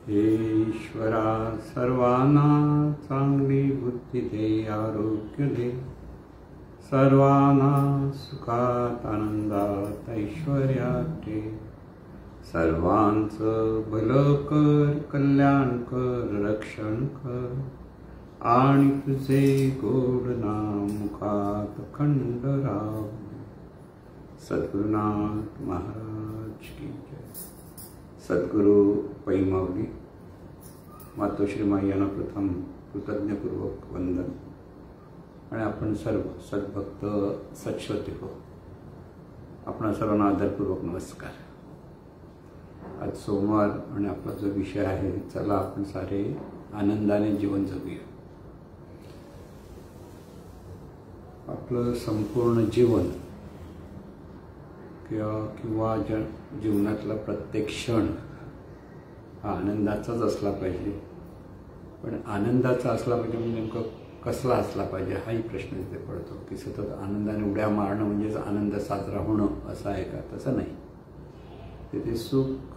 हे ईश्वरा सर्वांना चांगली बुद्धी दे, आरोग्य दे, सर्वांना सुखात आनंदात ऐश्वर्यात दे, सर्वांचं भलं कर, कल्याण कर, रक्षण कर, आणि तुझे गोड नाम मुखात अखंड राव. सद्गुरुनाथ महाराज की जय. सद्गुरु पैमावली मातोश्री माई यांना प्रथम कृतज्ञपूर्वक वंदन. आणि आपण सर्व सद्भक्त सत्श्रोते हो, आपण सर्वांना आदरपूर्वक नमस्कार. आज सोमवार आणि आपला जो विषय आहे, चला आपण सारे आनंदाने जीवन जगूया. आपलं संपूर्ण जीवन किंवा जीवनातला प्रत्येक क्षण हा आनंदाचाच असला पाहिजे. पण आनंदाचा असला पाहिजे म्हणजे नेमकं कसला असला पाहिजे हाही प्रश्न इथे पडतो. की सतत आनंदाने उड्या मारणं म्हणजेच आनंद साजरा होणं असं आहे का? तसं नाही. तिथे सुख,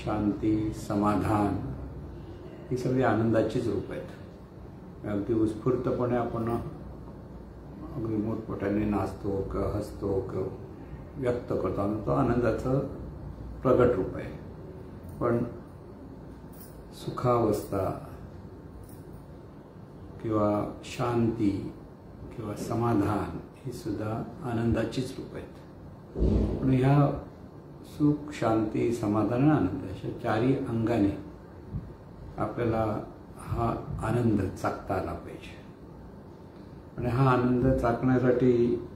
शांती, समाधान ही सगळी आनंदाचीच रूप आहेत. अगदी उत्स्फूर्तपणे आपण अगदी मोठमोठ्याने नाचतो किंवा हसतो किंवा व्यक्त करतो, आणि तो आनंदाचं प्रगट रूप आहे. पण सुखावस्था किंवा शांती किंवा समाधान ही सुद्धा आनंदाचीच रूप आहेत. पण ह्या सुख, शांती, समाधान आणि आनंद अशा चारही अंगाने आपल्याला हा आनंद चाखता आला पाहिजे. आणि हा आनंद चाखण्यासाठी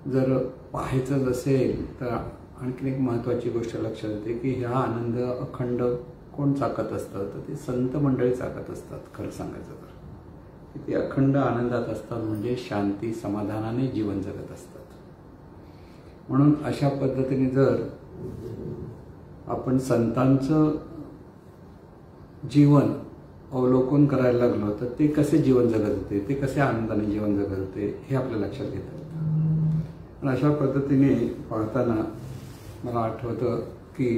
जर पाहायचंच असेल तर आणखीन एक महत्त्वाची गोष्ट लक्षात येते की हा आनंद अखंड कोण चाकत असतं, तर ते संत मंडळी चाकत असतात. खरं सांगायचं तर ते अखंड आनंदात असतात, म्हणजे शांती समाधानाने जीवन जगत असतात. म्हणून अशा पद्धतीने जर आपण संतांचं जीवन अवलोकन करायला लागलो तर ते कसे जीवन जगत होते, ते कसे आनंदाने जीवन जगत होते हे आपल्या लक्षात येतं. पण अशा पद्धतीने पाहताना मला आठवतं की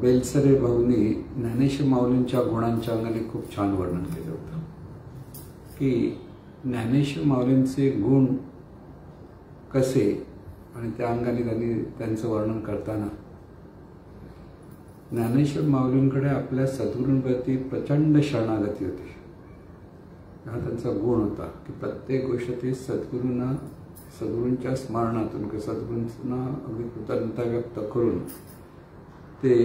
बेलसरे भाऊंनी ज्ञानेश्वर माऊलींच्या गुणांच्या अंगाने खूप छान वर्णन केलं होतं. की ज्ञानेश्वर माऊलींचे गुण कसे, आणि त्या अंगाने त्यांनी त्यांचं वर्णन करताना ज्ञानेश्वर माऊलींकडे आपल्या सद्गुरूंप्रती प्रचंड शरणागती होती. हा त्यांचा गुण होता की प्रत्येक गोष्ट ते सद्गुरूंच्या स्मरणातून किंवा सद्गुरूंना अगदी कृतज्ञता व्यक्त करून ते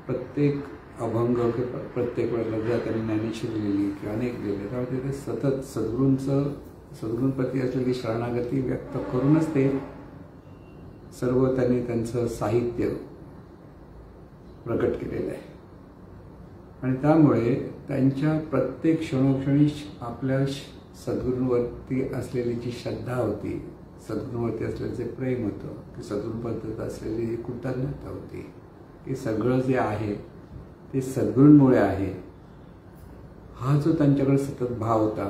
प्रत्येक अभंग किंवा प्रत्येक वेळेला ज्या त्यांनी ज्ञानेश्वरी लिहिली किंवा अनेक लिहिले, त्यामुळे ते सतत सद्गुरूंप्रती असलेली शरणागती व्यक्त करूनच ते सर्व त्यांनी त्यांचं साहित्य प्रकट केलेलं आहे. आणि त्यामुळे त्यांच्या प्रत्येक क्षणोक्षणी आपल्या सद्गुरूंवरती असलेली जी श्रद्धा होती, सद्गुरूंवरती असलेलं जे प्रेम होतं, की सद्गुरूंबद्दल असलेली कृतज्ञता होती, की सगळं जे आहे ते सद्गुरूंमुळे आहे, हा जो त्यांच्याकडे सतत भाव होता.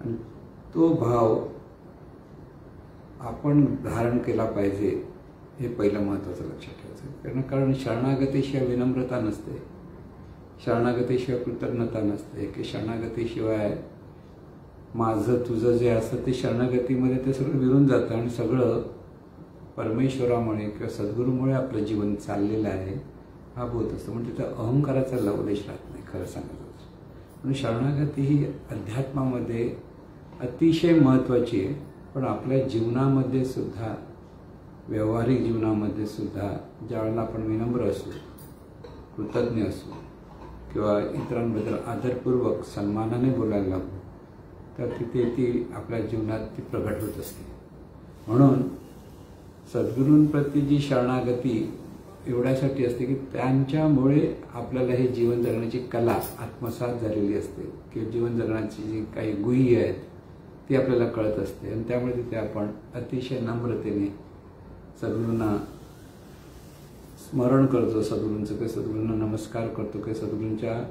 आणि तो भाव आपण धारण केला पाहिजे हे पहिलं महत्त्वाचं लक्षात ठेवायचं. कारण शरणागतीशिवाय विनम्रता नसते, शरणागतीशिवाय कृतज्ञता नसते, की शरणागतीशिवाय माझं तुझं जे असतं ते शरणागतीमध्ये ते सगळं विरून जातं आणि सगळं परमेश्वरामुळे किंवा सद्गुरूमुळे आपलं जीवन चाललेलं आहे हा बोध असतो. म्हणजे त्या अहंकाराचा लवलेश राहत नाही. खरं सांगायचं म्हणून शरणागती ही अध्यात्मामध्ये अतिशय महत्त्वाची आहे. पण आपल्या जीवनामध्ये सुद्धा, व्यावहारिक जीवनामध्ये सुद्धा ज्यावेळेला आपण विनम्र असू, कृतज्ञ असू किंवा इतरांबद्दल आदरपूर्वक सन्मानाने बोलायला लागू, तर तिथे ती आपल्या जीवनात ती प्रगट होत असते. म्हणून सद्गुरूंप्रती जी शरणागती एवढ्यासाठी असते की त्यांच्यामुळे आपल्याला हे जीवन जगण्याची कला आत्मसात झालेली असते, की जीवन जगण्याची जी काही गुही आहेत ती आपल्याला कळत असते. आणि त्यामुळे तिथे आपण अतिशय नम्रतेने सद्गुरूंना स्मरण करतो, सद्गुरूंचं काही सद्गुरूंना नमस्कार करतो, काही सद्गुरूंच्या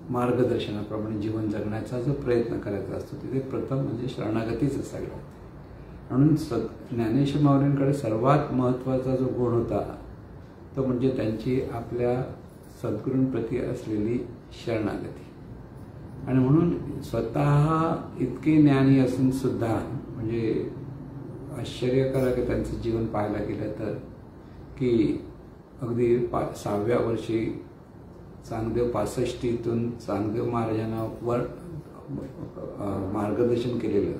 मार्गदर्शनाप्रमाणे जीवन जगण्याचा जो प्रयत्न करायचा असतो तिथे प्रथम म्हणजे शरणागतीच असायला. म्हणून ज्ञानेश्वर माऊलींकडे सर्वात महत्त्वाचा जो गुण होता तो म्हणजे त्यांची आपल्या सद्गुरूंप्रती असलेली शरणागती. आणि म्हणून स्वतः इतके ज्ञानी असून सुद्धा म्हणजे आश्चर्यकारक आहे त्यांचं जीवन पाहायला गेलं तर, की अगदी 6व्या वर्षी चांगदेव 65 चांगदेव महाराजांना मार्गदर्शन केलेलं,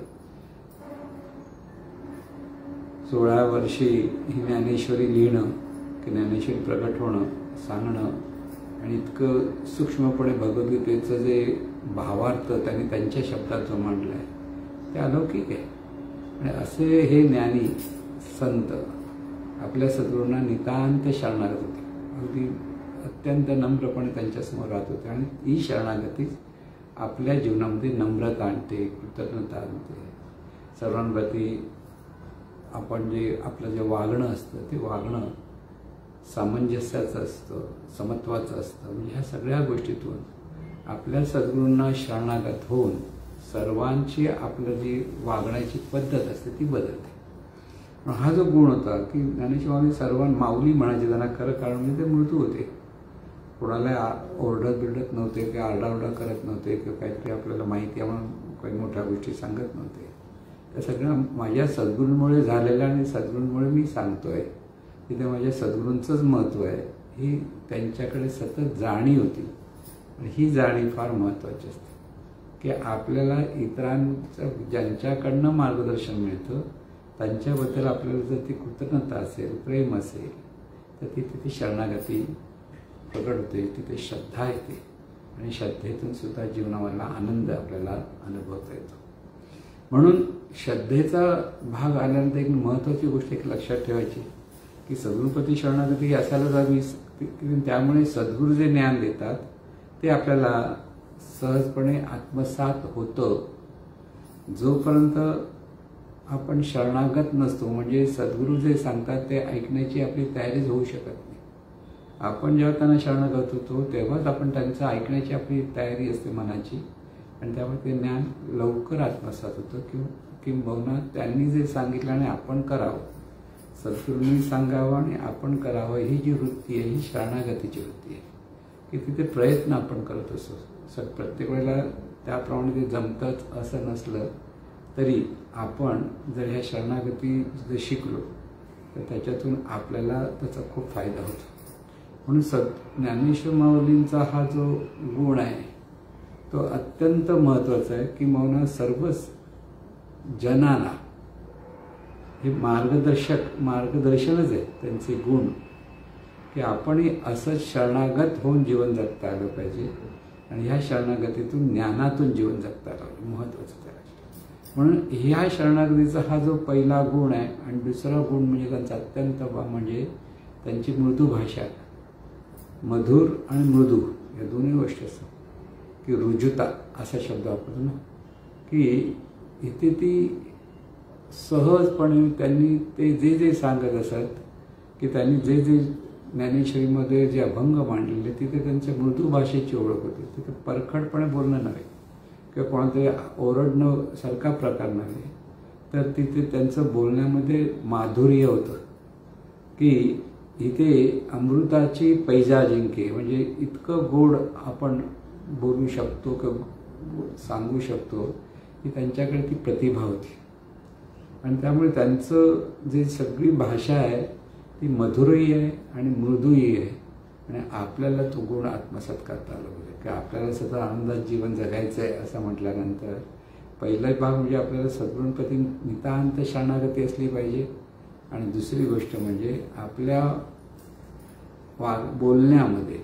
16व्या वर्षी ही ज्ञानेश्वरी लिहिणं, की ज्ञानेश्वरी प्रगट होणं, सांगणं आणि इतकं सूक्ष्मपणे भगवद्गीतेचं जे भावार्थ त्यांनी त्यांच्या शब्दात जो मांडला आहे ते अलौकिक आहे. आणि असे हे ज्ञानी संत आपल्या सद्गुरूंना नितांत शरणागत होते, अगदी अत्यंत नम्रपणे त्यांच्यासमोर राहत होते. आणि ही शरणागती आपल्या जीवनामध्ये नम्रता आणते, कृतज्ञता आणते. सर्वांप्रती आपण जे आपलं जे वागणं असतं ते वागणं सामंजस्याचं असतं, समत्वाचं असतं. म्हणजे ह्या सगळ्या गोष्टीतून आपल्या सद्गुरूंना शरणागत होऊन सर्वांची आपलं जी वागण्याची पद्धत असते ती बदलते. हा जो गुण होता की ज्ञानेश्वरांनी सर्वांना माऊली म्हणायचे, त्यांना खरं कारण म्हणजे ते मृदू होते, कोणाला ओरडत बिरडत नव्हते किंवा आरडाओरडा करत नव्हते किंवा काहीतरी आपल्याला माहिती आहे म्हणून काही मोठ्या गोष्टी सांगत नव्हते. त्या सगळ्या माझ्या सद्गुरूंमुळे झालेल्या आणि सद्गुरूंमुळे मी सांगतोय की ते माझ्या सद्गुरूंचंच महत्त्व आहे ही त्यांच्याकडे सतत जाणीव होती. आणि ही जाणीव फार महत्त्वाची असते की आपल्याला इतरांचं ज्यांच्याकडनं मार्गदर्शन मिळतं त्यांच्याबद्दल आपल्याला जर ती कृतज्ञता असेल, प्रेम असेल तर तिथे ती शरणागती प्रकट होते, तिथे श्रद्धा येते आणि श्रद्धेतून सुद्धा जीवनामधला आनंद आपल्याला अनुभवता येतो. म्हणून श्रद्धेचा भाग आल्यानंतर एक महत्त्वाची गोष्ट एक लक्षात ठेवायची की सद्गुरूपती शरणागती ही असायलाच हवी. त्यामुळे सद्गुरू जे ज्ञान देतात ते आपल्याला सहजपणे आत्मसात होतं. जोपर्यंत आपण शरणागत नसतो म्हणजे सद्गुरू जे सांगतात ते ऐकण्याची आपली तयारीच होऊ शकत नाही. आपण जेव्हा त्यांना शरणागत होतो तेव्हाच आपण त्यांचं ऐकण्याची आपली तयारी असते मनाची आणि त्यामुळे ते ज्ञान लवकर आत्मसात होतं. किंबहुना त्यांनी जे सांगितलं आणि आपण करावं, सद्गुरूंनी सांगावं आणि आपण करावं ही जी वृत्ती आहे ही शरणागतीची वृत्ती आहे की तिथे प्रयत्न आपण करत असतो. प्रत्येक वेळेला त्याप्रमाणे ते जमतंच असं नसलं तरी आपण जर ह्या शरणागती जर शिकलो तर त्याच्यातून आपल्याला त्याचा खूप फायदा होतो. म्हणून ज्ञानेश्वर माऊलींचा हा जो गुण आहे तो अत्यंत महत्त्वाचा आहे की मौना सर्वच जनांना हे मार्गदर्शनच आहे त्यांचे गुण की आपणही असंच शरणागत होऊन जीवन जगता आलं पाहिजे आणि ह्या शरणागतीतून ज्ञानातून जीवन जगता आलं महत्त्वाचं त्याला. म्हणून ह्या शरणागतीचा हा जो पहिला गुण आहे. आणि दुसरा गुण म्हणजे त्यांचा अत्यंत म्हणजे त्यांची मृदू भाषा, मधुर आणि मृदू या दोन्ही गोष्टी असतात की रुजुता असा शब्द वापरतो ना की इथे ती सहजपणे त्यांनी ते जे जे सांगत असत की त्यांनी जे जे ज्ञानेश्वरीमध्ये जे अभंग मांडलेले तिथे त्यांच्या मृदू भाषेची ओळख होती. तिथे परखडपणे बोलणं नव्हे किंवा कोणातरी ओरडणं सारखा प्रकार नव्हे तर तिथे त्यांचं बोलण्यामध्ये माधुर्य होतं की इथे अमृताची पैजा जिंके म्हणजे इतकं गोड आपण बोलू शकतो किंवा सांगू शकतो की त्यांच्याकडे ती प्रतिभा होती. आणि त्यामुळे त्यांचं जे सगळी भाषा आहे ती मधुरही आहे आणि मृदूही आहे. आणि आपल्याला तो गुण आत्मसात करता आला पाहिजे की आपल्याला सतत आनंदात जीवन जगायचं आहे असं म्हटल्यानंतर पहिला भाग म्हणजे आपल्याला सद्गुरूंप्रती नितांत शरणागती असली पाहिजे. आणि दुसरी गोष्ट म्हणजे आपल्या बोलण्यामध्ये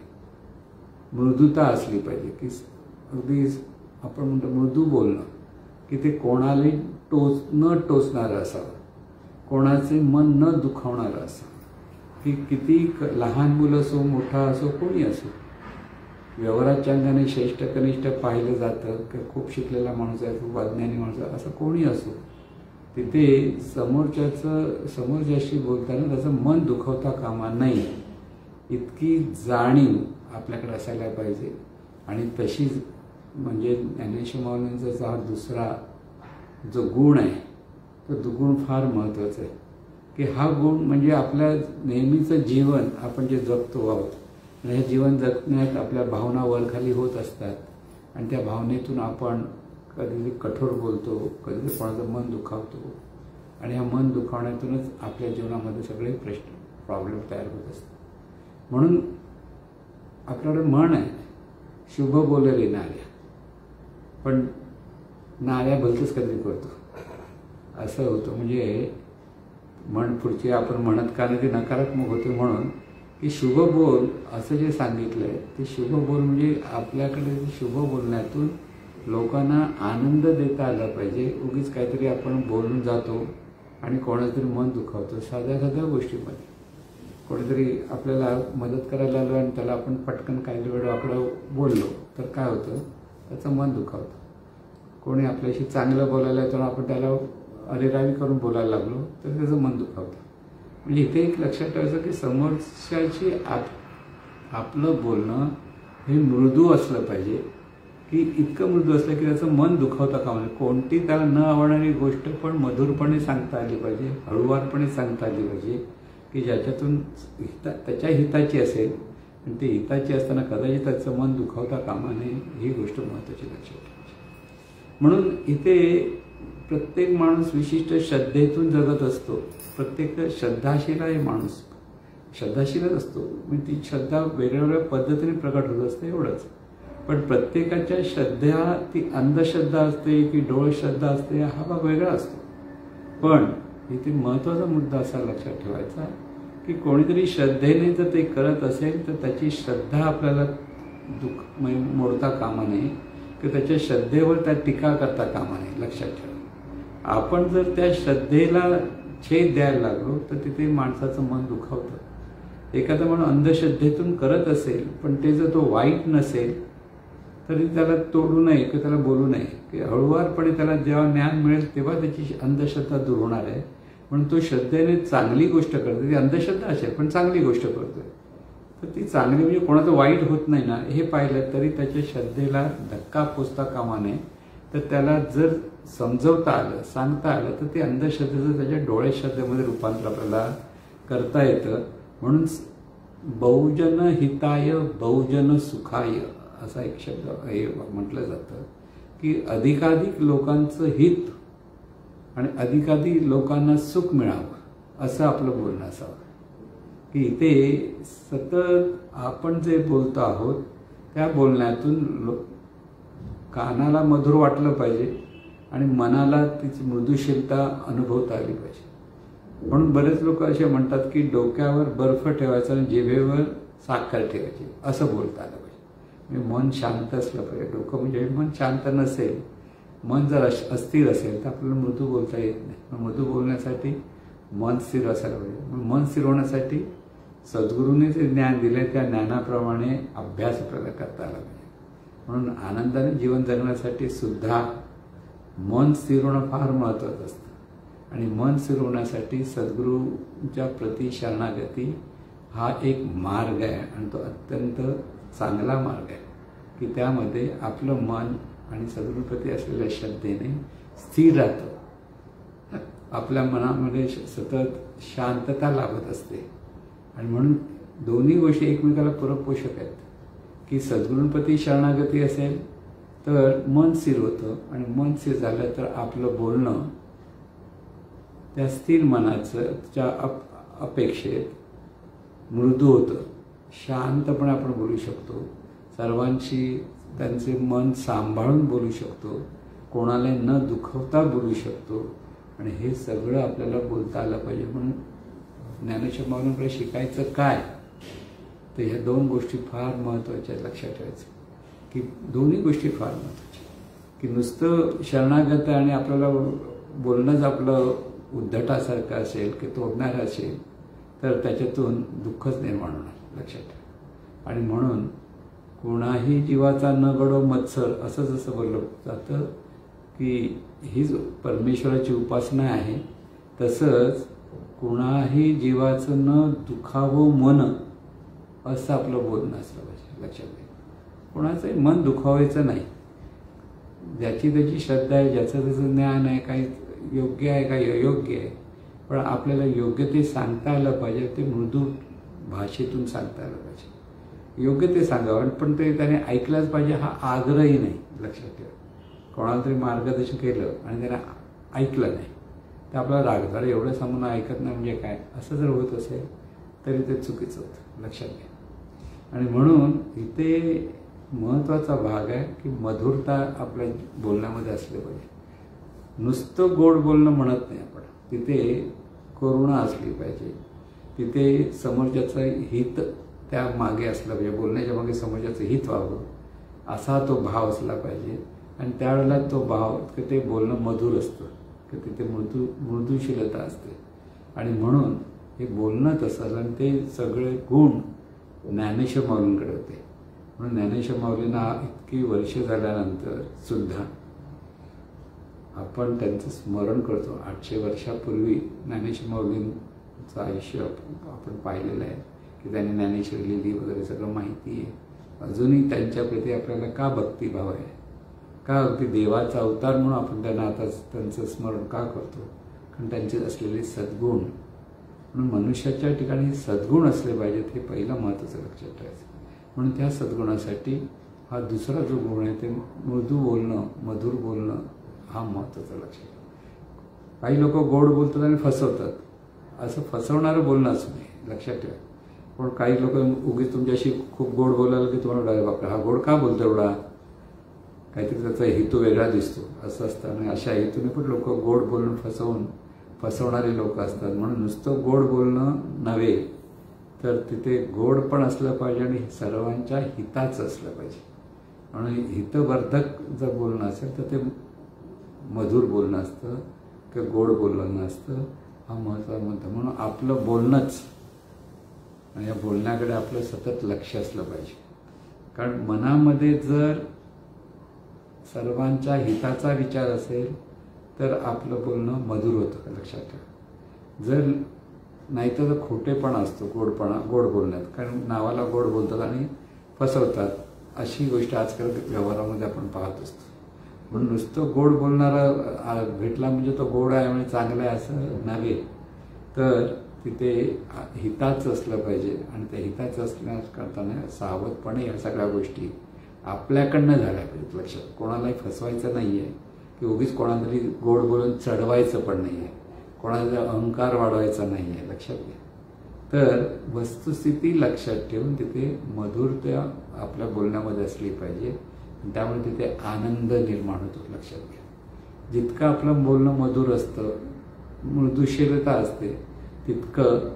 मृदुता असली पाहिजे की अगदी आपण म्हणतो मृदू बोलणं की ते कोणाला न टोचणारं असावं, कोणाचे मन न दुखावणारं असावं. की किती लहान मुलं असो मोठा असो कोणी असो व्यवहाराच्या अंगाने श्रेष्ठ कनिष्ठ पाहिलं जातं की खूप शिकलेला माणूस आहे, खूप अज्ञानी माणूस आहे असं कोणी असो तिथे समोरच्याशी बोलताना त्याचं मन दुखवता कामा नाही इतकी जाणीव आपल्याकडे असायला पाहिजे. आणि तशीच म्हणजे ज्ञानेश्वर माऊलींचा हा दुसरा जो गुण आहे तो दुगुण फार महत्त्वाचा आहे की हा गुण म्हणजे आपल्या नेहमीचं जीवन आपण जे जगतो आहोत, आणि हे जीवन जगण्यात आपल्या भावना वरखाली होत असतात आणि त्या भावनेतून आपण कधी कठोर बोलतो, कधी कोणाचं मन दुखावतो आणि ह्या मन दुखावण्यातूनच आपल्या जीवनामध्ये सगळे प्रॉब्लेम तयार होत असतात. म्हणून आपल्याकडे म्हण आहे, शुभ बोलले नाल्या, पण नाल्या भलतंच कधी करतो असं होतं. म्हणजे म्हण पुढची आपण म्हणत का नाही, ते नकारात्मक होते. म्हणून की शुभ बोल असं जे सांगितलंय ते शुभ बोल म्हणजे आपल्याकडे शुभ बोलण्यातून लोकांना आनंद देता आला पाहिजे. उगीच काहीतरी आपण बोलून जातो आणि कोणाचं तरी मन दुखावतो साध्या साध्या गोष्टीमध्ये. कोणीतरी आपल्याला मदत करायला आलो आणि त्याला आपण पटकन काही वेळ वाकडं बोललो तर काय होतं, त्याचं मन दुखावतं. कोणी आपल्याशी चांगलं बोलायला येतो आपण त्याला अरेरावी करून बोलायला लागलो तर त्याचं मन दुखावतं. म्हणजे इथे एक लक्षात ठेवायचं की समोरच्याची आपलं बोलणं हे मृदू असलं पाहिजे, की इतकं मृदू असलं की त्याचं मन दुखावता कामा नये. कोणती त्याला न आवडणारी गोष्ट पण मधुरपणे सांगता आली पाहिजे, हळूवारपणे सांगता आली पाहिजे, की ज्याच्यातून त्याच्या हिताची असेल आणि ते हिताची असताना कदाचित त्याचं मन दुखावता कामा नये. ही गोष्ट महत्त्वाची लक्षात ठेवायची. म्हणून इथे प्रत्येक माणूस विशिष्ट श्रद्धेतून जगत असतो. प्रत्येक श्रद्धाशील आहे माणूस, श्रद्धाशीलच असतो. म्हणजे ती श्रद्धा वेगवेगळ्या पद्धतीने प्रकट होत असते एवढंच. पण प्रत्येकाच्या श्रद्धा ती अंधश्रद्धा असते की डोळ श्रद्धा असते हा भाग वेगळा असतो. पण इथे महत्त्वाचा मुद्दा असा लक्षात ठेवायचा की कोणीतरी श्रद्धेने जर ते करत असेल तर त्याची श्रद्धा आपल्याला मोडता कामा नये, की त्याच्या श्रद्धेवर त्या टीका करता कामा नये. लक्षात ठेवा, आपण जर त्या श्रद्धेला छेद द्यायला लागलो तर तिथे माणसाचं मन दुखावतं. एखादा माणूस अंधश्रद्धेतून करत असेल पण ते जर तो वाईट नसेल तरी त्याला तोडू नये किंवा त्याला बोलू नये, की हळूवारपणे त्याला जेव्हा ज्ञान मिळेल तेव्हा त्याची अंधश्रद्धा दूर होणार आहे. म्हणून तो श्रद्धेने चांगली गोष्ट करतो, ती अंधश्रद्धा असेल पण चांगली गोष्ट करतोय तर ती चांगली म्हणजे कोणाचं वाईट होत नाही ना हे पाहिलं तरी त्याच्या श्रद्धेला धक्का पोचता कामा नये. तर त्याला जर समजवता आलं, सांगता आलं तर ते अंधश्रद्धेचं त्याच्या डोळे श्रद्धेमध्ये रूपांतर आपल्याला करता येतं. म्हणून बहुजन हिताय बहुजन सुखाय असा एक शब्द हे म्हटलं जातं की अधिकाधिक लोकांचं हित आणि अधिकाधिक लोकांना सुख मिळावं असं आपलं बोलणं असावं. की इथे सतत आपण जे बोलतो आहोत त्या बोलण्यातून कानाला मधुर वाटलं पाहिजे आणि मनाला तिची मृदुशीलता अनुभवता आली पाहिजे. म्हणून बरेच लोक असे म्हणतात की डोक्यावर बर्फ ठेवायचा आणि जिभेवर साखर ठेवायची असं बोलता आलं पाहिजे. म्हणजे मन शांत असलं पाहिजे. डोकं म्हणजे मन शांत नसेल, मन जर अस्थिर असेल तर आपल्याला मृदू बोलता येत नाही. मृदू बोलण्यासाठी मन स्थिर असायला पाहिजे. मन स्थिर होण्यासाठी सद्गुरूंनी जे ज्ञान दिले त्या ज्ञानाप्रमाणे अभ्यास आपल्याला करता आला पाहिजे. म्हणून आनंदाने जीवन जगण्यासाठी सुद्धा मन स्थिर होणं फार महत्त्वाचं असतं. आणि मन स्थिर होण्यासाठी सद्गुरूंच्या प्रति शरणागती हा एक मार्ग आहे आणि तो अत्यंत चांगला मार्ग आहे की त्यामध्ये आपलं मन आणि सद्गुरूप्रती असलेल्या श्रद्धेने स्थिर राहतं. आपल्या मनामध्ये सतत शांतता लाभत असते आणि म्हणून दोन्ही गोष्टी एकमेकाला पूरक पोषक आहेत. की सद्गुरूंप्रती शरणागती असेल तर मन स्थिर होतं आणि मन स्थिर झालं तर आपलं बोलणं त्या स्थिर मनाच्या अपेक्षेत मृदू होतं. शांतपणे आपण बोलू शकतो, सर्वांशी त्यांचे मन सांभाळून बोलू शकतो, कोणाला न दुखवता बोलू शकतो आणि हे सगळं आपल्याला बोलता आलं पाहिजे. म्हणून ज्ञानेश्वर माऊलींकडे शिकायचं काय तर ह्या दोन गोष्टी फार महत्त्वाच्या आहेत. लक्षात ठेवायचं की दोन्ही गोष्टी फार महत्त्वाच्या. की नुसतं शरणागत आणि आपल्याला बोलणंच आपलं उद्धटासारखं असेल की तोडणारं असेल तर त्याच्यातून दुःखच निर्माण होणार. लक्षात ठेवा. आणि म्हणून कोणाही जीवाचा न गडो मत्सर असं जसं बोललं जातं की हीच परमेश्वराची उपासना आहे, तसंच कोणाही जीवाचं न दुखावं मन असं आपलं बोलणं असलं पाहिजे. लक्षात घ्या, कोणाचंही मन दुखावायचं नाही. ज्याची त्याची श्रद्धा आहे, ज्याचं त्याचं ज्ञान आहे, काही योग्य आहे काही अयोग्य आहे पण आपल्याला योग्य ते सांगता आलं पाहिजे, ते मृदू भाषेतून सांगता आलं पाहिजे. योग्य ते सांगावं, पण ते त्याने ऐकलंच पाहिजे हा आग्रहही नाही. लक्षात ठेवा, कोणाला तरी मार्गदर्शन केलं आणि त्याने ऐकलं नाही तर आपला राग झाला. एवढं सांगून ऐकत नाही म्हणजे काय, असं जर होत असेल तरी ते चुकीचं होतं. लक्षात घ्या. आणि म्हणून इथे महत्त्वाचा भाग आहे की मधुरता आपल्या बोलण्यामध्ये असले पाहिजे. नुसतं गोड बोलणं म्हणत नाही आपण, तिथे करुणा असली पाहिजे, तिथे समोरच्याचं हित त्या मागे असलं पाहिजे, बोलण्याच्या मागे समोरच्याचं हित व्हावं असा तो भाव असला पाहिजे. आणि त्यावेळेला तो भाव ते बोलणं मधुर असतं, की तिथे मृदूशीलता असते. आणि म्हणून हे बोलणं तसं, आणि ते सगळे गुण ज्ञानेश्वर माऊलींकडे होते. म्हणून ज्ञानेश्वर माऊलींना इतकी वर्ष झाल्यानंतर सुद्धा आपण त्यांचं स्मरण करतो. 800 वर्षापूर्वी ज्ञानेश्वर माऊलींचं आयुष्य आपण पाहिलेलं आहे की त्यांनी ज्ञानेश्वरी लिहिली वगैरे सगळं माहिती आहे. अजूनही त्यांच्याप्रती आपल्याला का भक्तिभाव आहे, का अगदी देवाचा अवतार म्हणून आपण त्यांना आता त्यांचं स्मरण का करतो, कारण त्यांचे असलेले सद्गुण. म्हणून मनुष्याच्या ठिकाणी सद्गुण असले पाहिजेत, हे पहिलं महत्त्वाचं लक्षात ठेवायचं. म्हणून त्या सद्गुणासाठी हा दुसरा जो गुण आहे ते मृदू बोलणं, मधुर बोलणं हा महत्त्वाचा लक्षात ठेवा. काही लोक गोड बोलतात आणि फसवतात, असं फसवणारं बोलणं असू नये. लक्षात ठेवा. पण काही लोक उगीच तुमच्याशी खूप गोड बोलायला की तुम्हाला डायरेक्ट बापरे हा गोड का बोलतो एवढा, काहीतरी त्याचा हेतू वेगळा दिसतो असं असतं. आणि अशा हेतूने पण लोक गोड बोलून फसवणारे लोक असतात. म्हणून नुसतं गोड बोलणं नव्हे तर तिथे गोड पण असलं पाहिजे आणि सर्वांच्या हिताचं असलं पाहिजे. म्हणून हितवर्धक जर बोलणं असेल तर ते मधुर बोलणं असतं किंवा गोड बोलणं असतं, हा महत्त्वाचा मुद्दा. म्हणून आपलं बोलणंच आणि या बोलण्याकडे आपलं सतत लक्ष असलं पाहिजे. कारण मनामध्ये जर सर्वांच्या हिताचा विचार असेल तर आपलं बोलणं मधुर होतं. लक्षात ठेवा. जर नाहीतर खोटेपणा असतो गोड बोलण्यात, कारण नावाला गोड बोलतात आणि फसवतात. अशी गोष्ट आजकाल व्यवहारामध्ये आपण पाहत असतो. म्हणून नुसतं गोड बोलणारा भेटला म्हणजे तो गोड आहे म्हणजे चांगला आहे असं नव्हे, तर तिथे हिताचं असलं पाहिजे. आणि त्या हिताचं असल्या करताना सावधपणे ह्या सगळ्या गोष्टी आपल्याकडनं झाल्या पाहिजेत. लक्षात, कोणालाही फसवायचं नाही आहे की उगीच कोणाला तरी गोड बोलून चढवायचं पण नाही आहे, कोणाचा अहंकार वाढवायचा नाही आहे. लक्षात घ्या. तर वस्तुस्थिती लक्षात ठेवून तिथे मधुरता आपल्या बोलण्यामध्ये असली पाहिजे. त्यामुळे तिथे आनंद निर्माण होतो. लक्षात घ्या. जितकं आपलं बोलणं मधुर असतं, मृदुशीलता असते, तितकं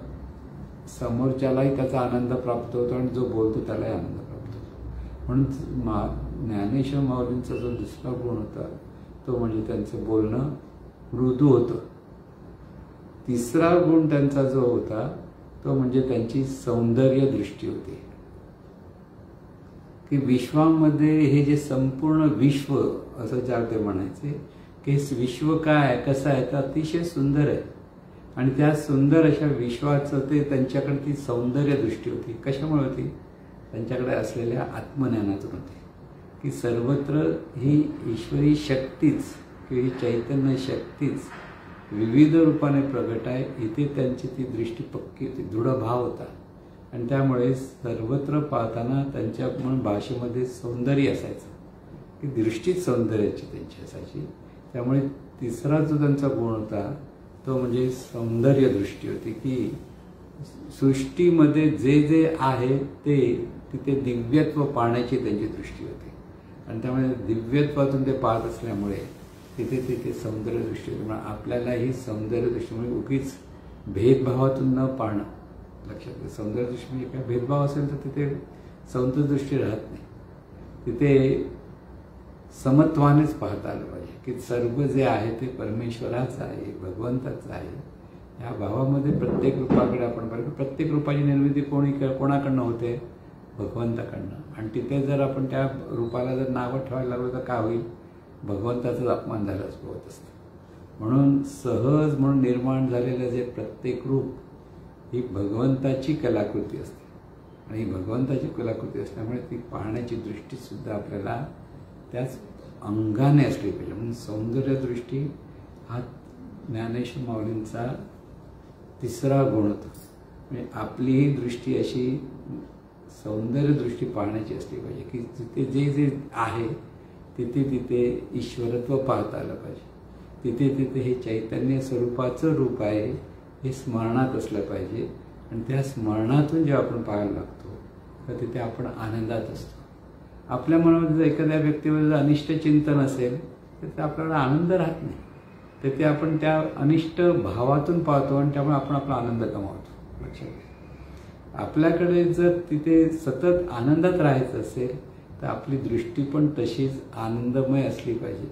समोरच्यालाही त्याचा आनंद प्राप्त होतो आणि जो बोलतो त्यालाही आनंद प्राप्त होतो. म्हणून ज्ञानेश्वर माऊलींचा जो दुसरा गुण होता तो म्हणजे त्यांचं बोलणं मृदू होतं. तिसरा गुण त्यांचा जो होता तो म्हणजे त्यांची सौंदर्य दृष्टी होती. की विश्वामध्ये हे जे संपूर्ण विश्व असं ज्याला ते म्हणायचे की विश्व काय कसं आहे तर अतिशय सुंदर आहे. आणि त्या सुंदर अशा विश्वाचं ते त्यांच्याकडे ती सौंदर्य दृष्टी होती. कशामुळे होती? त्यांच्याकडे असलेल्या आत्मज्ञानातून होती. की सर्वत्र ही ईश्वरी शक्तीच किंवा ही चैतन्य शक्तीच विविध रूपाने प्रगट आहे. इथे त्यांची ती दृष्टी पक्की होती, दृढ भाव होता. आणि त्यामुळे सर्वत्र पाहताना त्यांच्या भाषेमध्ये सौंदर्य असायचं, की दृष्टीच सौंदर्याची त्यांची असायची. त्यामुळे तिसरा जो त्यांचा गुण होता तो म्हणजे सौंदर्य दृष्टी होती. की सृष्टीमध्ये जे जे आहे ते तिथे दिव्यत्व पाहण्याची त्यांची दृष्टी होती. आणि त्यामुळे दिव्यत्वातून ते पाहत असल्यामुळे तिथे सौंदर्य दृष्टी होती. म्हणून आपल्यालाही सौंदर्य दृष्टीमुळे उगीच भेदभावातून न पाहणं. लक्षात घ्या. सौंदर्य दृष्टी म्हणजे काय, भेदभाव असेल तर तिथे सौंदर्य दृष्टी राहत नाही. तिथे समत्वानेच पाहता आलं पाहिजे की सर्व जे आहे ते परमेश्वराचं आहे, भगवंताचं आहे. या भावामध्ये प्रत्येक रूपाकडे आपण पाहिलं. प्रत्येक रूपाची निर्मिती कोणाकडनं होते? भगवंताकडनं. आणि तिथे जर आपण त्या रूपाला जर नावं ठेवायला लागलो तर काय होईल? भगवंताचाच अपमान झाल्याच होत असतं. म्हणून सहज म्हणून निर्माण झालेलं जे प्रत्येक रूप ही भगवंताची कलाकृती असते. आणि ही भगवंताची कलाकृती असल्यामुळे ती पाहण्याची दृष्टी सुद्धा आपल्याला त्याच अंगाने असली पाहिजे. म्हणून सौंदर्य दृष्टी हा ज्ञानेश्वर माऊलींचा तिसरा गुण होता. म्हणजे आपली ही दृष्टी अशी सौंदर्य दृष्टी पाहण्याची असली पाहिजे की तिथे जे जे आहे तिथे तिथे ईश्वरत्व पाहता आलं पाहिजे. तिथे तिथे हे चैतन्य स्वरूपाचं रूप आहे हे स्मरणात असलं पाहिजे. आणि त्या स्मरणातून जेव्हा आपण पाहायला लागतो तर तिथे आपण आनंदात असतो. आपल्या मनामध्ये जर एखाद्या व्यक्तीवर जर अनिष्ट चिंतन असेल तर ते आपल्याला आनंद राहत नाही. तर ते आपण त्या अनिष्ट भावातून पाहतो आणि त्यामुळे आपण आपला आनंद गमावतो. लक्षात घ्या. आपल्याकडे जर तिथे सतत आनंदात राहायचं असेल तर आपली दृष्टी पण तशीच आनंदमय असली पाहिजे.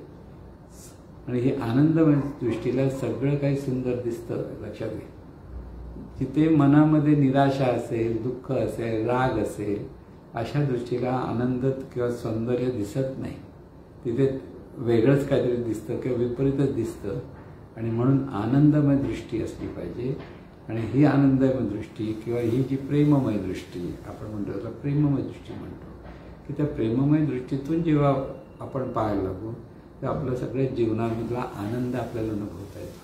आणि ही आनंदमय दृष्टीला सगळं काही सुंदर दिसतं. लक्षात घ्या. जिथे मनामध्ये निराशा असेल, दुःख असेल, राग असेल, अशा दृष्टीला आनंद किंवा सौंदर्य दिसत नाही. तिथे वेगळंच काहीतरी दिसतं किंवा विपरीतच दिसतं. आणि म्हणून आनंदमय दृष्टी असली पाहिजे. आणि ही आनंदमय दृष्टी किंवा ही जी प्रेममय दृष्टी आपण म्हणतो त्याला प्रेममय दृष्टी म्हणतो की त्या प्रेममय दृष्टीतून जेव्हा आपण पाहायला लागू तर आपल्या सगळ्या जीवनामधला आनंद आपल्याला अनुभवता येतो.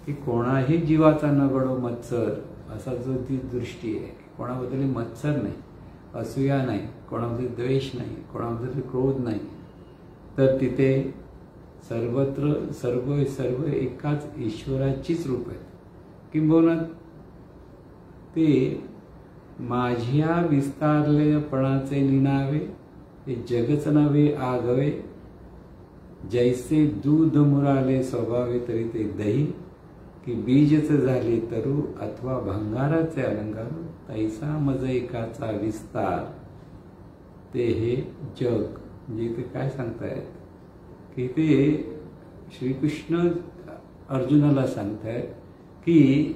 की कोणाही जीवाचा न गडो मत्सर असा जो ती दृष्टी आहे की कोणाबद्दल मत्सर नाही, असूया नाही, कोणाबद्दल द्वेष नाही, कोणाबद्दल क्रोध नाही. तर तिथे सर्वत्र सर्व एकाच ईश्वराचीच रूप आहेत. किंबहुना ते माझ्या विस्तारलेपणाचे निनावे ते जगच नव्हे आगवे जैसे दूध मुराले स्वभावे तरी ते दही की बीजच झाले तरु अथवा भंगाराचे अलंकार तैसा मज एकाचा विस्तार ते हे जग. म्हणजे ते काय सांगतायत की ते श्रीकृष्ण अर्जुनाला सांगतायत की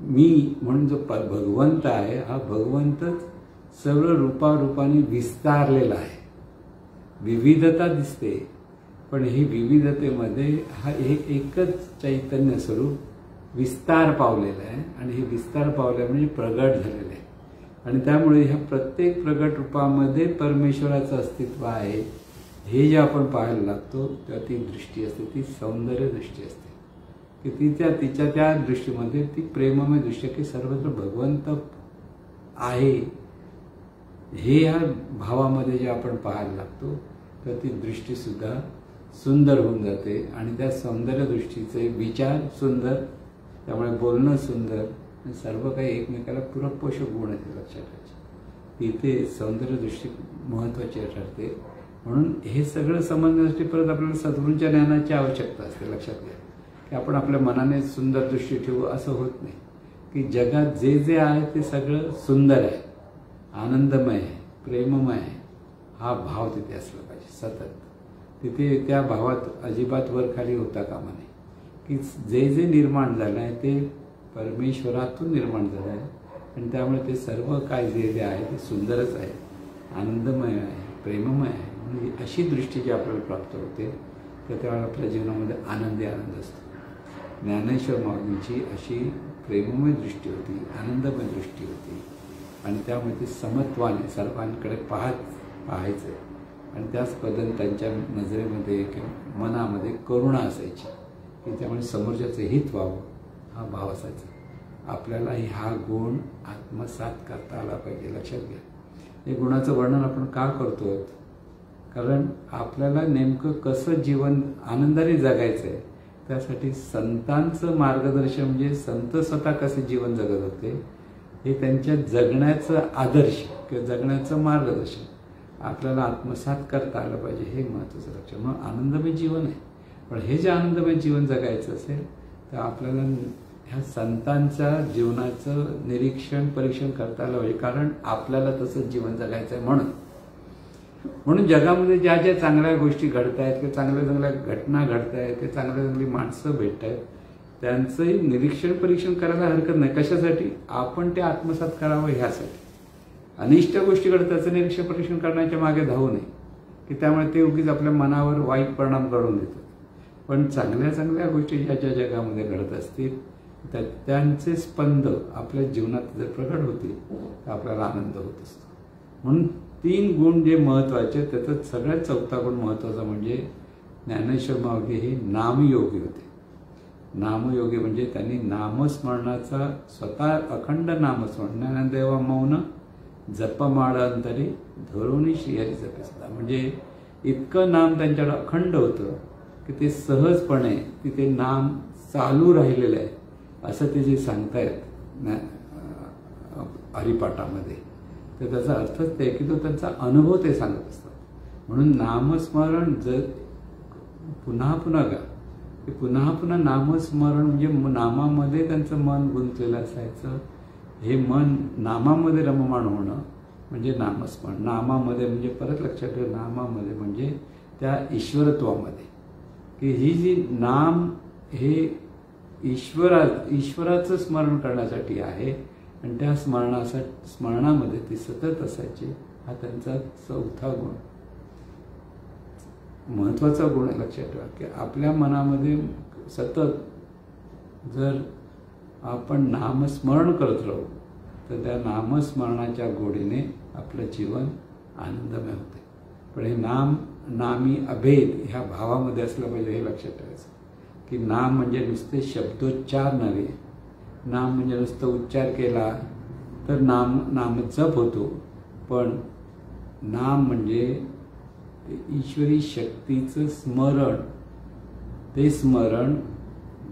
मी म्हणून जो भगवंत आहे हा भगवंतच सर्व रूपारूपाने विस्तारलेला आहे. विविधता दिसते पण ही विविधतेमध्ये हा एकच चैतन्य स्वरूप विस्तार पावलेला आहे. आणि हे विस्तार पावले म्हणजे प्रगट झालेले आहे. आणि त्यामुळे ह्या प्रत्येक प्रगट रूपामध्ये परमेश्वराचं अस्तित्व आहे हे जे आपण पाहायला लागतो तेव्हा ती दृष्टी असते, ती सौंदर्य दृष्टी असते की तिच्या त्या दृष्टीमध्ये ती प्रेममय दृष्टी की सर्वत्र भगवंत आहे हे ह्या भावामध्ये जे आपण पाहायला लागतो तर ती दृष्टी सुद्धा सुंदर होऊन जाते. आणि त्या सौंदर्य दृष्टीचे विचार सुंदर, त्यामुळे बोलणं सुंदर, सर्व काही एकमेकाला पूरक पोषक गुण आहेत. लक्षात घ्यायचे इथे सौंदर्य दृष्टी महत्त्वाची ठरते. म्हणून हे सगळं समजण्यासाठी परत आपल्याला सद्गुरूंच्या ज्ञानाची आवश्यकता असते. लक्षात घ्या की आपण आपल्या मनाने सुंदर दृष्टी ठेवू असं होत नाही. की जगात जे जे आहे ते सगळं सुंदर आहे, आनंदमय आहे, प्रेममय आहे. हा भाव तिथे असला पाहिजे सतत. तिथे त्या भावात अजिबात वर खाली होता कामा नये. की जे जे निर्माण झालं आहे ते परमेश्वरातून निर्माण झालं आहे. आणि त्यामुळे ते सर्व काय जे जे आहे ते सुंदरच आहे, आनंदमय आहे, प्रेममय आहे. म्हणजे अशी दृष्टी जी आपल्याला प्राप्त होते तर तेव्हा आपल्या जीवनामध्ये आनंदी आनंद असतो. ज्ञानेश्वर माऊलींची अशी प्रेममय दृष्टी होती, आनंदमय दृष्टी होती. आणि त्यामुळे ते समत्वाने सर्वांकडे पाहायचं. आणि त्याच पद्धतीने त्यांच्या नजरेमध्ये किंवा मनामध्ये करुणा असायची की त्यामुळे समोरच्याचं हित व्हावं हा भाव असायचा. आपल्याला हा गुण आत्मसात करता आला पाहिजे. लक्षात घ्या. हे गुणाचं वर्णन आपण का करतो? कारण आपल्याला नेमकं कसं जीवन आनंदाने जगायचं आहे त्यासाठी संतांचं मार्गदर्शन म्हणजे संत स्वतः कसे जीवन जगत होते हे त्यांच्या जगण्याचं आदर्श किंवा जगण्याचं मार्गदर्शन आपल्याला आत्मसात करता आलं पाहिजे हे महत्त्वाचं लक्षण. म्हणून आनंदमय जीवन आहे. पण हे जे आनंदमय जीवन जगायचं असेल तर आपल्याला ह्या संतांच्या जीवनाचं निरीक्षण परीक्षण करता आलं पाहिजे. कारण आपल्याला तसंच जीवन जगायचं आहे. म्हणून जगामध्ये ज्या ज्या चांगल्या गोष्टी घडत आहेत किंवा चांगल्या घटना घडत आहेत किंवा चांगली माणसं भेटत आहेत त्यांचंही निरीक्षण परीक्षण करायला हरकत नाही. कशासाठी? आपण ते आत्मसात करावं ह्यासाठी. अनिष्ट गोष्टी घडतात त्याचं निरीक्षण परीक्षण करण्याच्या मागे धावू नये की त्यामुळे ते उगीच आपल्या मनावर वाईट परिणाम करून देतात. पण चांगल्या गोष्टी ज्या ज्या जगामध्ये घडत असतील त्यांचे स्पंद आपल्या जीवनात जर प्रकट होतील तर आपल्याला आनंद होत असतो. म्हणून 3 गुण जे महत्त्वाचे त्याच्यात सगळ्यात चौथा गुण महत्त्वाचा म्हणजे ज्ञानेश्वर माऊली हे नामयोगी होते. नामयोगी म्हणजे त्यांनी नामस्मरणाचा स्वतः अखंड नामस्मरण ज्ञानदेवा मौन जपमाळ अंतरी धरुणी श्रीहरी जपेसला, म्हणजे इतकं नाम त्यांच्याकडे अखंड होतं की ते सहजपणे तिथे नाम चालू राहिलेलं आहे असं ते जे सांगतायत हरिपाठामध्ये, तर त्याचा अर्थच ते की तो त्यांचा अनुभव ते सांगत असतात. म्हणून नामस्मरण जर पुन्हा पुन्हा गा, की पुन्हा पुन्हा नामस्मरण म्हणजे नामामध्ये त्यांचं मन गुंतलेलं असायचं. हे मन नामामध्ये रममाण होणं म्हणजे नामस्मरण. नामामध्ये म्हणजे परत लक्षात ठेव, नामामध्ये म्हणजे त्या ईश्वरत्वामध्ये, की ही जी नाम हे ईश्वराचं स्मरण करण्यासाठी आहे आणि त्या स्मरणामध्ये ते सतत असायचे. हा त्यांचा चौथा गुण, महत्वाचा गुण आहे. लक्षात ठेवा की आपल्या मनामध्ये सतत जर आपण नामस्मरण करत राहू तर त्या नामस्मरणाच्या गोडीने आपलं जीवन आनंदमय होते. पण हे नामी अभेद ह्या भावामध्ये असलं पाहिजे, हे लक्षात ठेवायचं. की नाम म्हणजे नुसते शब्दोच्चार नव्हे, नाम म्हणजे नुसतं उच्चार केला तर नाम जप होतो, पण नाम म्हणजे ईश्वरी शक्तीचं स्मरण, ते स्मरण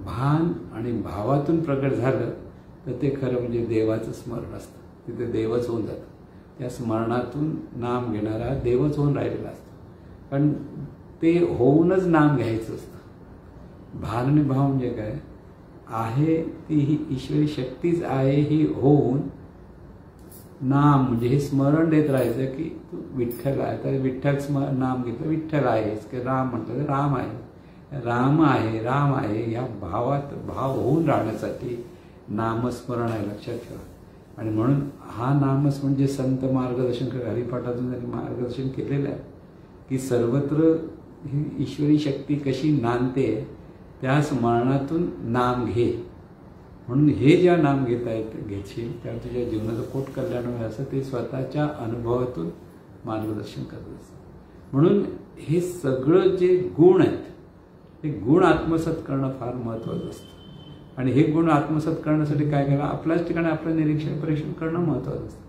भान आणि भावातून प्रकट झालं तर ते खरं म्हणजे देवाचं स्मरण असतं. तिथे देवच होऊन जातं. त्या स्मरणातून नाम घेणारा देवच होऊन राहिलेला असतो. पण ते होऊनच नाम घ्यायचं असतं. भान आणि भाव म्हणजे काय आहे, ती ही ईश्वरी शक्तीच आहे, ही होऊन नाम म्हणजे हे स्मरण देत राहायचं की तू विठ्ठल आहे, तर विठ्ठल नाम घेतलं विठ्ठल आहेस, की राम म्हटलं तर राम आहे, राम आहे, राम आहे, या भावात भाव होऊन राहण्यासाठी नामस्मरण आहे. लक्षात ठेवा. आणि म्हणून हा नामस्मरण जे संत मार्गदर्शन हरिपाठातून त्यांनी मार्गदर्शन केलेलं आहे की सर्वत्र ही ईश्वरी शक्ती कशी नांदते, त्या स्मरणातून नाम घे. म्हणून हे ज्या नाम घेशील त्या तुझ्या जीवनाचं कोट कल्याण होईल असं ते स्वतःच्या अनुभवातून मार्गदर्शन करत असतात. म्हणून हे सगळं जे गुण आहेत ते गुण आत्मसात करणं फार महत्त्वाचं असतं. आणि हे गुण आत्मसात करण्यासाठी काय करायला, आपल्याच ठिकाणी आपलं निरीक्षण परीक्षण करणं महत्त्वाचं असतं.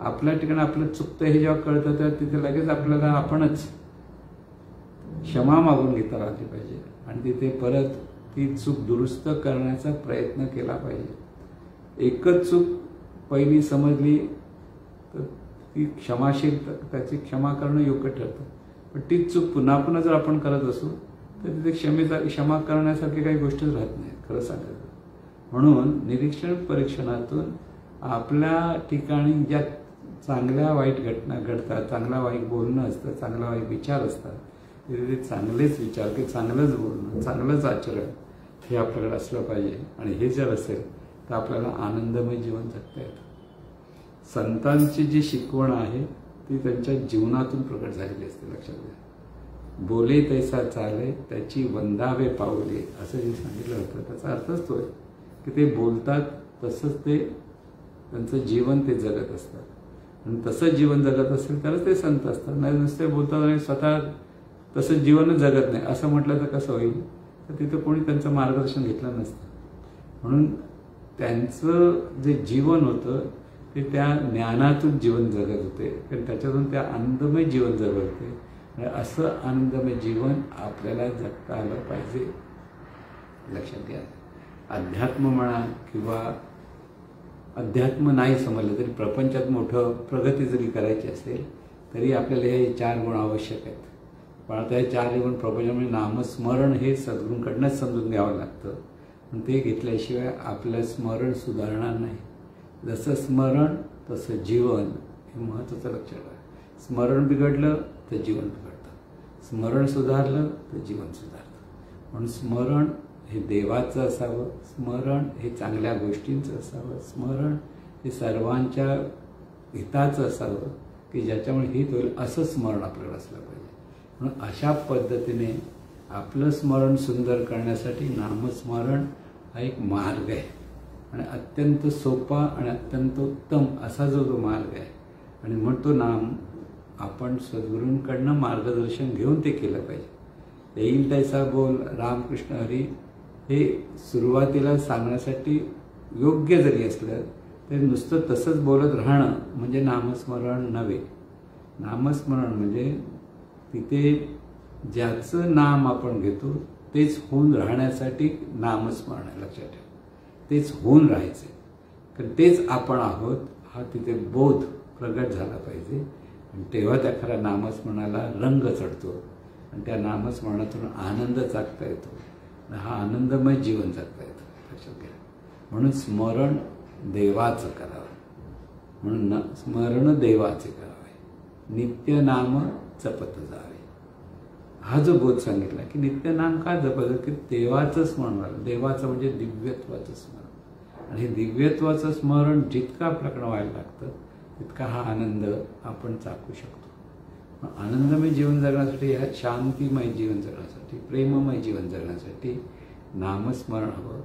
आपल्या ठिकाणी आपलं चुकतं हे जेव्हा कळतं तर तिथे लगेच आपल्याला आपणच क्षमा मागून घेता आली पाहिजे आणि तिथे परत ती चूक दुरुस्त करण्याचा प्रयत्न केला पाहिजे. एकच चूक पहिली समजली तर ती क्षमाशील, त्याची क्षमा करणं योग्य ठरतं. पण तीच चूक पुन्हा पुन्हा जर आपण करत असू तर तिथे क्षमा करण्यासारखी काही गोष्टीच राहत नाही, खरं सांगायचं. म्हणून निरीक्षण परीक्षणातून आपल्या ठिकाणी ज्या चांगल्या वाईट घटना घडतात, चांगला वाईट बोलणं असतं, चांगला वाईट विचार असतात, तिथे चांगलेच विचार की चांगलंच बोलणं, चांगलंच आचरण हे आपल्याकडे असलं पाहिजे. आणि हे जर असेल तर आपल्याला आनंदमय जीवन जगता येतं. संतांची जी शिकवण आहे ती त्यांच्या जीवनातून प्रकट झालेली असते. लक्षात घ्या. बोले तैसा चाले त्याची वंदावे पावले असं जे सांगितलं होतं त्याचा अर्थच तो आहे की ते बोलतात तसंच ते त्यांचं जीवन ते जगत असतात. आणि तसंच जीवन जगत असेल तरच ते संत असतात. नाही नुसते बोलतात आणि स्वतः तसं जीवनच जगत नाही असं म्हटलं तर कसं होईल. तर तिथं कोणी त्यांचं मार्गदर्शन घेतलं नसतं. म्हणून त्यांचं जे जीवन होतं ते त्या ज्ञानातून जीवन जगत होते, कारण त्याच्यातून त्या आनंदमय जीवन जगत होते. आणि असं आनंदमय जीवन आपल्याला जगता आलं पाहिजे. लक्षात घ्या. अध्यात्म म्हणा किंवा अध्यात्म नाही समजलं तरी प्रपंचात मोठं प्रगती जरी करायची असेल तरी आपल्याला हे 4 गुण आवश्यक आहेत. पण आता हे 4 गुण प्रपंचामध्ये नामस्मरण हे सद्गुरूंकडनंच समजून घ्यावं लागतं. पण ते घेतल्याशिवाय आपलं स्मरण सुधारणार नाही. जसं स्मरण तसं जीवन हे महत्त्वाचं लक्षात ठेवा. स्मरण बिघडलं तर जीवन बिघडतं, स्मरण सुधारलं तर जीवन सुधारतं. म्हणून स्मरण हे देवाचं असावं, स्मरण हे चांगल्या गोष्टींचं असावं, स्मरण हे सर्वांच्या हिताचं असावं की ज्याच्यामुळे हित होईल असं स्मरण आपल्याला असलं पाहिजे. म्हणून अशा पद्धतीने आपलं स्मरण सुंदर करण्यासाठी नामस्मरण हा एक मार्ग आहे आणि अत्यंत सोपा आणि अत्यंत उत्तम असा जो मार्ग आहे. आणि मग तो नाम आपण सद्गुरूंकडनं मार्गदर्शन घेऊन ते केलं पाहिजे. येईल तैसा बोल, रामकृष्ण हरी हे सुरुवातीला सांगण्यासाठी योग्य जरी असलं तरी नुसतं तसंच बोलत राहणं म्हणजे नामस्मरण नव्हे. नामस्मरण म्हणजे तिथे ज्याचं नाम आपण घेतो तेच होऊन राहण्यासाठी नामस्मरण आहे. लक्षात ठेवा, तेच होऊन राहायचे, कारण तेच आपण आहोत हा तिथे बोध प्रगट झाला पाहिजे. आणि तेव्हा त्या खऱ्या नामस्मरणाला रंग चढतो आणि त्या नामस्मरणातून आनंद चाकता येतो. हा आनंदमय जीवन जगता येतं. लक्षात घ्या. म्हणून स्मरण देवाचं करावं, म्हणून स्मरण देवाचे करावे, नित्य नाम जपत जावे. हा जो बोध सांगितला की नित्य नाम का जपत, की देवाचं स्मरण व्हायला. देवाचं म्हणजे दिव्यत्वाचं स्मरण. आणि हे दिव्यत्वाचं स्मरण जितकं आपल्याकडं व्हायला लागतं तितका हा आनंद आपण चाकू शकतो. आनंदमय जीवन जगण्यासाठी, ह्या शांतिमय जीवन जगण्यासाठी, प्रेममय जीवन जगण्यासाठी नामस्मरण हवं.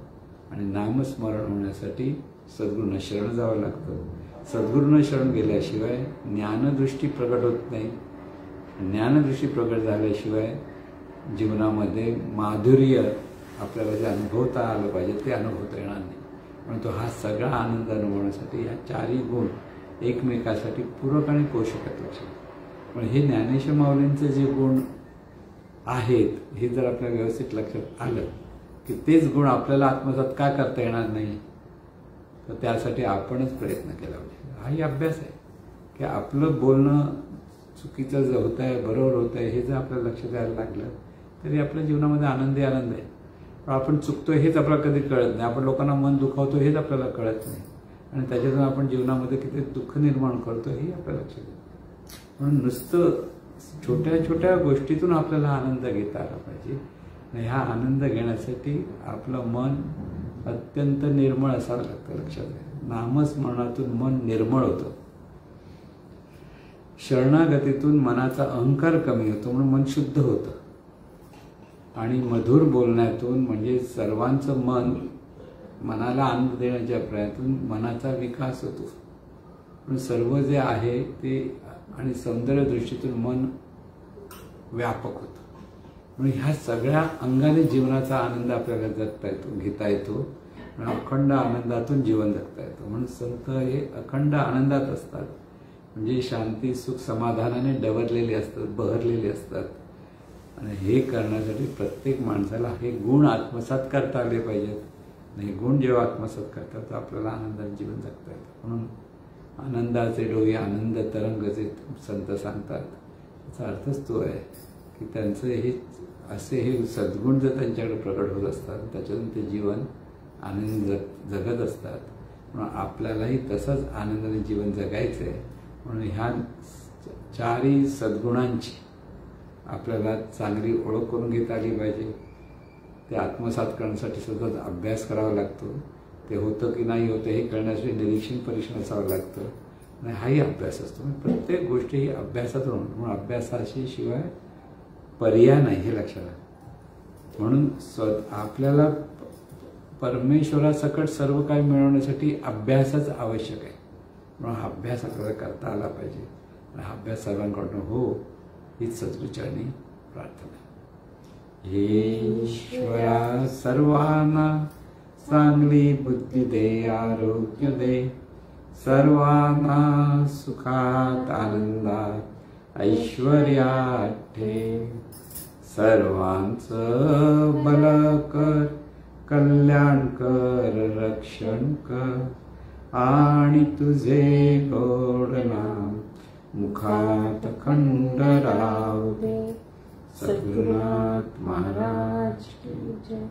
आणि नामस्मरण होण्यासाठी सद्गुरूंना शरण जावं लागतं. सद्गुरूंना शरण गेल्याशिवाय ज्ञानदृष्टी प्रगट होत नाही. ज्ञानदृष्टी प्रगट झाल्याशिवाय जीवनामध्ये माधुर्य आपल्याला जे अनुभवता आलं पाहिजे ते अनुभवता येणार नाही. म्हणून तो हा सगळा आनंद अनुभवण्यासाठी ह्या चारही गुण एकमेकासाठी पूरक आणि पोषक आहेत. लक्षात. पण हे ज्ञानेश्वर माऊलींचे जे गुण आहेत हे जर आपल्याला व्यवस्थित लक्षात आलं की तेच गुण आपल्याला आत्मसात का करता येणार नाही, तर त्यासाठी आपणच प्रयत्न केला पाहिजे. हाही अभ्यास आहे की आपलं बोलणं चुकीचं जे होत आहे बरोबर होत आहे हे जर आपल्याला लक्षात यायला लागलं तरी आपल्या जीवनामध्ये आनंद आहे. पण आपण चुकतोय हेच आपल्याला कधी कळत नाही. आपण लोकांना मन दुखावतो हेच आपल्याला कळत नाही. आणि त्याच्यातून आपण जीवनामध्ये किती दुःख निर्माण करतो हे आपल्याला लक्षात येतं. म्हणून नुसतं छोट्या छोट्या गोष्टीतून आपल्याला आनंद घेता आला पाहिजे. आणि हा आनंद घेण्यासाठी आपलं मन अत्यंत निर्मळ असावं लागतं. लक्षात घ्या. नामस्मरणातून मन निर्मळ होतं. शरणागतीतून मनाचा अहंकार कमी होतो म्हणून मन शुद्ध होतं. आणि मधुर बोलण्यातून म्हणजे सर्वांचं मनाला आनंद देण्याच्या प्रयत्नातून मनाचा विकास होतो. म्हणून सर्व जे आहे ते आणि सौंदर्य दृष्टीतून मन व्यापक होतं. म्हणून ह्या सगळ्या अंगाने जीवनाचा आनंद आपल्याला जगता येतो, घेता येतो. अखंड आनंदातून जीवन जगता येतं. म्हणून संत हे अखंड आनंदात असतात. म्हणजे शांती सुख समाधानाने डवरलेले असतात, बहरलेले असतात. आणि हे करण्यासाठी प्रत्येक माणसाला हे गुण आत्मसात करता आले पाहिजेत. आणि हे गुण जेव्हा आत्मसात करतात तर आपल्याला आनंदात जीवन जगता येतं. म्हणून आनंदाचे डोळे आनंद तरंग जे संत सांगतात त्याचा अर्थच तो आहे की त्यांचं हे असे हे सद्गुण जर त्यांच्याकडे प्रकट होत असतात त्याच्यातून ते जीवन आनंद जगत असतात. म्हणून आपल्यालाही तसंच आनंदाने जीवन जगायचं आहे. म्हणून ह्या चारही सद्गुणांची आपल्याला चांगली ओळख करून घेता आली पाहिजे. ते आत्मसात करण्यासाठी सतत अभ्यास करावा लागतो. ते होतं की नाही होतं हे कळण्यासाठी निरीक्षण परीक्षण असावं लागतं. आणि हाही अभ्यास असतो. प्रत्येक गोष्टी ही अभ्यासातून होणार. म्हणून अभ्यासाशी शिवाय पर्याय नाही हे लक्षात आलं. म्हणून आपल्याला परमेश्वरासकट सर्व काही मिळवण्यासाठी अभ्यासच आवश्यक आहे. म्हणून हा अभ्यास आपल्याला करता आला पाहिजे. आणि हा अभ्यास सर्वांकडून हो हीच सद्गुरूचरणी प्रार्थना. हे ईश्वरा सर्वांना चांगली बुद्धी दे, आरोग्य दे. सर्वांना सुखात आनंदात ऐश्वर्यात ठेव. सर्वांचं भलं कर, कल्याण कर, रक्षण कर. आणि तुझे गोड नाम मुखात खंड राहू दे. सद्गुरुनाथ महाराज की जय.